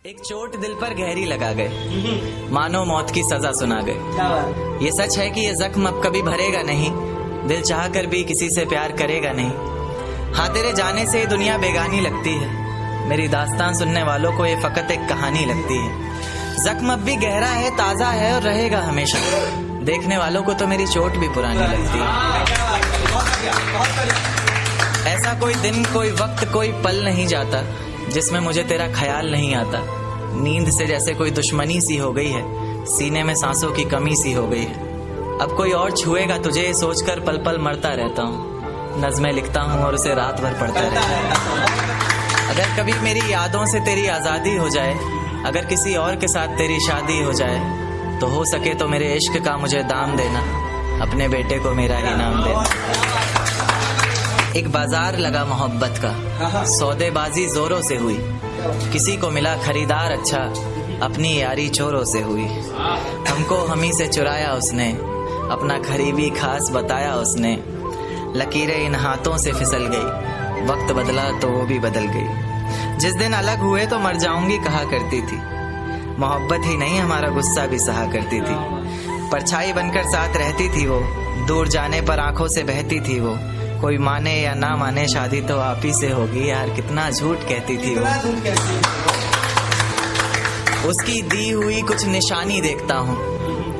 एक चोट दिल पर गहरी लगा गए, मानो मौत की सजा सुना गए। ये सच है कि ये जख्म अब कभी भरेगा नहीं, दिल चाह कर भी किसी से प्यार करेगा नहीं। हाँ, तेरे जाने से ये दुनिया बेगानी लगती है, मेरी दास्तान सुनने वालों को ये फकत एक कहानी लगती है। जख्म अब भी गहरा है, ताजा है और रहेगा हमेशा, देखने वालों को तो मेरी चोट भी पुरानी लगती है। ऐसा कोई दिन, कोई वक्त, कोई पल नहीं जाता जिसमें मुझे तेरा ख्याल नहीं आता। नींद से जैसे कोई दुश्मनी सी हो गई है, सीने में सांसों की कमी सी हो गई है। अब कोई और छुएगा तुझे सोचकर पल पल मरता रहता हूँ। नज़्में लिखता हूँ और उसे रात भर पढ़ता रहता हूँ। अगर कभी मेरी यादों से तेरी आज़ादी हो जाए, अगर किसी और के साथ तेरी शादी हो जाए, तो हो सके तो मेरे इश्क का मुझे दाम देना, अपने बेटे को मेरा ही नाम देना। एक बाजार लगा मोहब्बत का, सौदेबाजी जोरों से हुई, किसी को मिला खरीदार अच्छा, अपनी यारी चोरों से हुई। हमको हमी से चुराया उसने, अपना करीबी खास बताया उसने। लकीरें इन हाथों से फिसल गई, वक्त बदला तो वो भी बदल गई। जिस दिन अलग हुए तो मर जाऊंगी कहा करती थी, मोहब्बत ही नहीं हमारा गुस्सा भी सहा करती थी। परछाई बनकर साथ रहती थी वो, दूर जाने पर आंखों से बहती थी वो। कोई माने या ना माने शादी तो आप ही से होगी, यार कितना झूठ कहती थी वो। उसकी दी हुई कुछ निशानी देखता हूँ,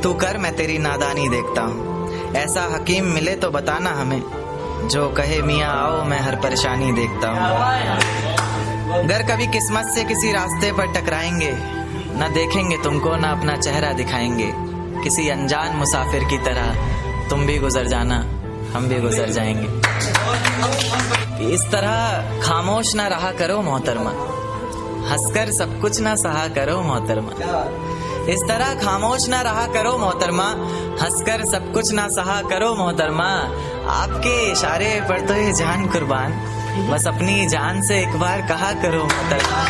तू कर मैं तेरी नादानी देखता हूँ। ऐसा हकीम मिले तो बताना हमें, जो कहे मियाँ आओ मैं हर परेशानी देखता हूँ। अगर कभी किस्मत से किसी रास्ते पर टकराएंगे, न देखेंगे तुमको न अपना चेहरा दिखाएंगे। किसी अनजान मुसाफिर की तरह तुम भी गुजर जाना, हम भी गुजर जाएंगे। इस तरह खामोश ना रहा करो मोहतरमा, हंसकर सब कुछ ना सहा करो मोहतरमा। इस तरह खामोश ना रहा करो मोहतरमा, हंसकर सब कुछ ना सहा करो मोहतरमा। आपके इशारे पर तो ये जान कुर्बान, बस अपनी जान से एक बार कहा करो मोहतरमा।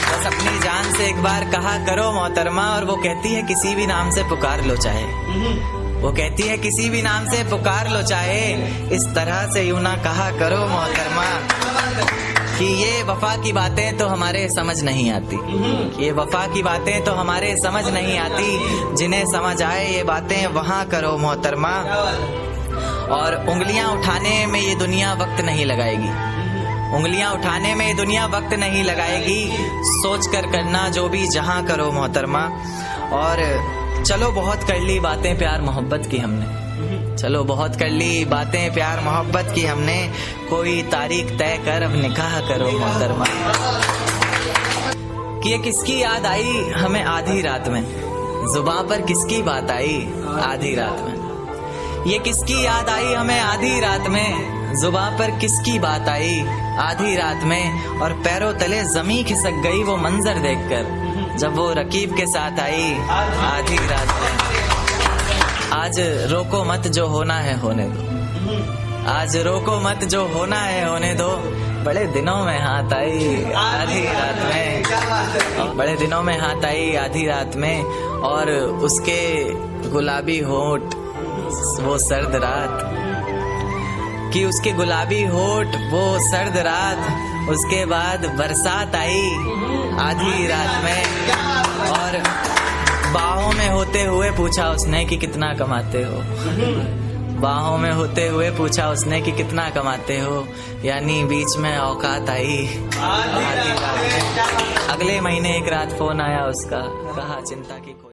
बस अपनी जान से एक बार कहा करो मोहतरमा। और वो कहती है किसी भी नाम से पुकार लो चाहे, वो कहती है किसी भी नाम से पुकार लो चाहे। इस तरह से यूं ना कहा करो मोहतरमा, कि ये वफा की बातें तो हमारे समझ नहीं आती, ये वफा की बातें तो हमारे समझ नहीं आती। जिन्हें समझ आए ये बातें वहाँ करो मोहतरमा। और उंगलियां उठाने में ये दुनिया वक्त नहीं लगाएगी, उंगलियां उठाने में ये दुनिया वक्त नहीं लगाएगी। सोच कर करना जो भी जहाँ करो मोहतरमा। और चलो बहुत कर ली बातें प्यार मोहब्बत की हमने, चलो बहुत कर ली बातें प्यार मोहब्बत की हमने। कोई तारीख तय कर अब निकाह करो मोहतरमा। कि ये किसकी याद आई हमें आधी रात में, जुबां पर किसकी बात आई आधी रात में। ये किसकी याद आई हमें आधी रात में, जुबां पर किसकी बात आई आधी रात में। और पैरों तले जमी खिसक गई वो मंजर देखकर, जब वो रकीब के साथ आई आधी रात में। आज रोको मत जो होना है होने दो, आज रोको मत जो होना है होने दो। बड़े दिनों में हाथ आई आधी रात में, बड़े दिनों में हाथ आई आधी रात में। और उसके गुलाबी होठ वो सर्द रात, कि उसके गुलाबी होठ वो सर्द रात। उसके बाद बरसात आई आधी रात में। और बाहों में होते हुए पूछा उसने कि कितना कमाते हो, बाहों में होते हुए पूछा उसने कि कितना कमाते हो। यानी बीच में औकात आई आधी रात में। अगले महीने एक रात फोन आया उसका, कहा चिंता की